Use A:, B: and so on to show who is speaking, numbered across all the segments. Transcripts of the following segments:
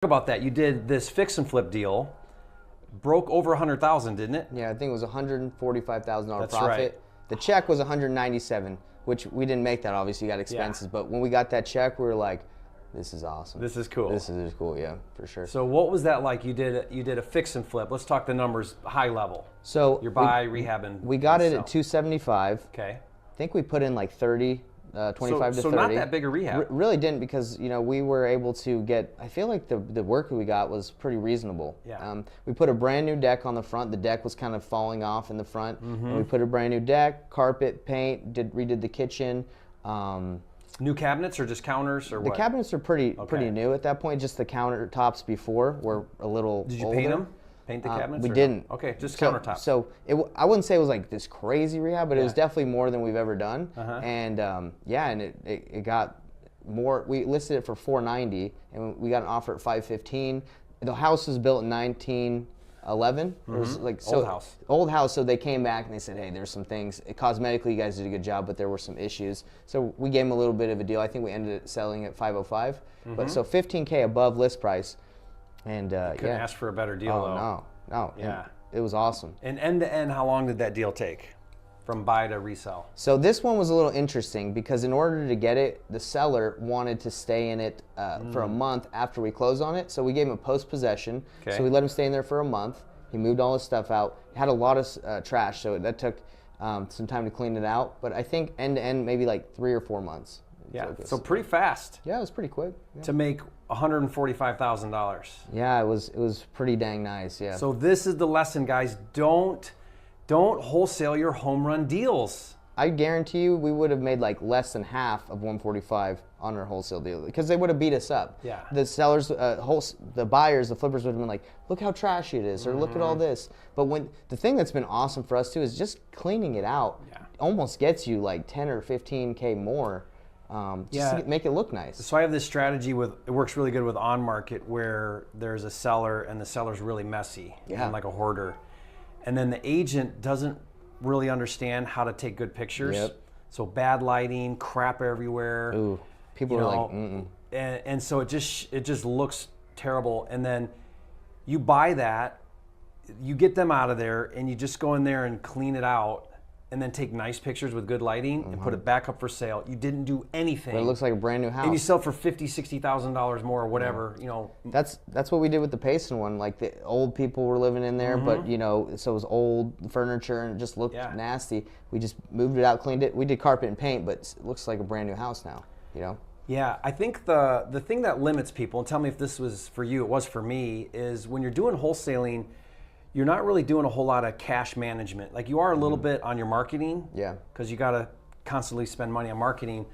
A: About that, you did this fix and flip deal, broke over 100,000, didn't it?
B: Yeah, I think it was $145,000
A: That's
B: profit.
A: right.
B: The check was 197, which we didn't make that, obviously, you got expenses. But when we got that check, we were like, this is awesome.
A: This is cool.
B: This is cool, yeah, for sure.
A: So what was that like? You did a fix and flip. Let's talk the numbers high level.
B: So
A: your buy, rehab, and
B: we got it
A: sell.
B: at 275.
A: Okay.
B: I think we put in like 30, 25 to 30.
A: So not that big a rehab.
B: Really didn't, because we were able to get, I feel like the work we got was pretty reasonable.
A: Yeah.
B: We put a brand new deck on the front. The deck was kind of falling off in the front. And we put a brand new deck, carpet, paint, redid the kitchen.
A: New cabinets or just counters or what?
B: The cabinets are pretty new at that point. Just the countertops before were a little
A: Did you
B: older.
A: paint them? Paint the cabinets?
B: We
A: or
B: didn't.
A: No? Okay, just countertops.
B: So I wouldn't say it was like this crazy rehab, but it was definitely more than we've ever done. And and it got more. We listed it for $490, and we got an offer at $515. The house was built in 1911. It was like old house. So they came back and they said, hey, there's some things. Cosmetically, you guys did a good job, but there were some issues. So we gave them a little bit of a deal. I think we ended up selling at $505. But so $15K above list price. And
A: couldn't ask for a better deal, though.
B: No.
A: Yeah.
B: It was awesome.
A: And end to end, how long did that deal take? From buy to resell?
B: So this one was a little interesting because in order to get it, the seller wanted to stay in it for a month after we closed on it. So we gave him a post-possession.
A: Okay.
B: So we let him stay in there for a month. He moved all his stuff out. Had a lot of trash, so that took some time to clean it out. But I think end to end, maybe like 3 or 4 months.
A: Yeah, so pretty fast.
B: Yeah, it was pretty quick. Yeah.
A: To make $145,000.
B: Yeah, it was pretty dang nice. Yeah.
A: So this is the lesson, guys. Don't wholesale your home run deals.
B: I guarantee you, we would have made like less than half of 145 on our wholesale deal because they would have beat us up.
A: Yeah.
B: The sellers, the buyers, the flippers would have been like, look how trashy it is, or look at all this. But the thing that's been awesome for us too is just cleaning it out.
A: Yeah.
B: Almost gets you like 10 or 15K more. Just to make it look nice.
A: So I have this strategy it works really good with on market where there's a seller and the seller's really messy and like a hoarder. And then the agent doesn't really understand how to take good pictures.
B: Yep.
A: So bad lighting, crap everywhere.
B: Ooh, people are like, mm-mm.
A: And so it just looks terrible. And then you buy that, you get them out of there, and you just go in there and clean it out, and then take nice pictures with good lighting and put it back up for sale. You didn't do anything.
B: But it looks like a brand new house.
A: And you sell for $50,000-$60,000 more or whatever,
B: That's what we did with the Payson one. Like the old people were living in there, but so it was old furniture and it just looked nasty. We just moved it out, cleaned it. We did carpet and paint, but it looks like a brand new house now,
A: Yeah, I think the thing that limits people, and tell me if this was for you, it was for me, is when you're doing wholesaling, you're not really doing a whole lot of cash management. Like you are a little bit on your marketing, because you got to constantly spend money on marketing,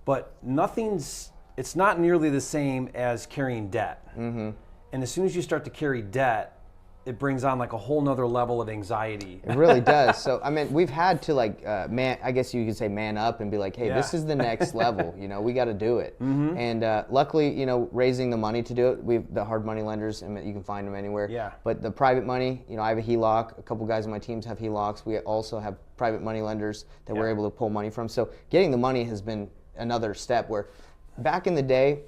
A: but it's not nearly the same as carrying debt. And as soon as you start to carry debt, it brings on like a whole nother level of anxiety.
B: It really does. So, I mean, we've had to like, I guess you could say man up and be like, hey, this is the next level, we got to do it. And luckily, raising the money to do it, the hard money lenders, and you can find them anywhere.
A: Yeah.
B: But the private money, I have a HELOC, a couple guys on my teams have HELOCs. We also have private money lenders that we're able to pull money from. So getting the money has been another step where back in the day,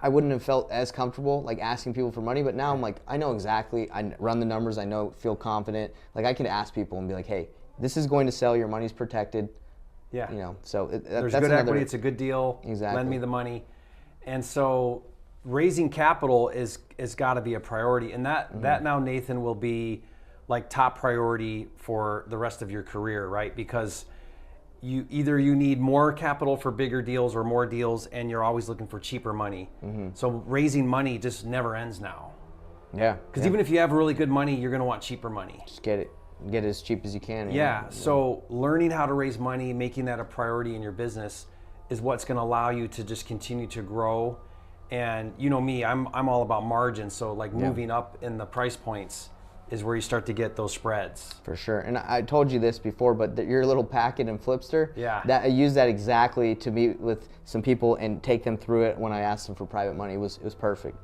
B: I wouldn't have felt as comfortable like asking people for money, but now I'm like, I know exactly, I run the numbers, feel confident. Like I can ask people and be like, hey, this is going to sell, your money's protected.
A: Yeah.
B: So
A: there's
B: that's
A: good equity, it's a good deal.
B: Exactly.
A: Lend me the money. And so raising capital is got to be a priority. And that now, Nathan, will be like top priority for the rest of your career, right? Because you need more capital for bigger deals or more deals, and you're always looking for cheaper money. So raising money just never ends now.
B: Yeah.
A: Because even if you have really good money, you're going to want cheaper money.
B: Just get it as cheap as you can.
A: Yeah. So learning how to raise money, making that a priority in your business, is what's going to allow you to just continue to grow. And me, I'm all about margin. So like moving up in the price points is where you start to get those spreads.
B: For sure. And I told you this before, but your little packet in Flipster,
A: that
B: I used that exactly to meet with some people and take them through it when I asked them for private money. It was perfect.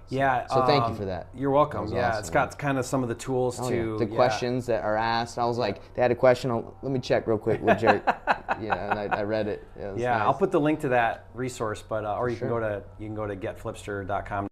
A: Yeah.
B: So thank you for that.
A: You're welcome. Yeah,
B: awesome,
A: it's got kind of some of the tools to
B: the questions that are asked. I was like, they had a question. Let me check real quick with Jerry. And I read it. Nice.
A: I'll put the link to that resource, but or you can go to getflipster.com.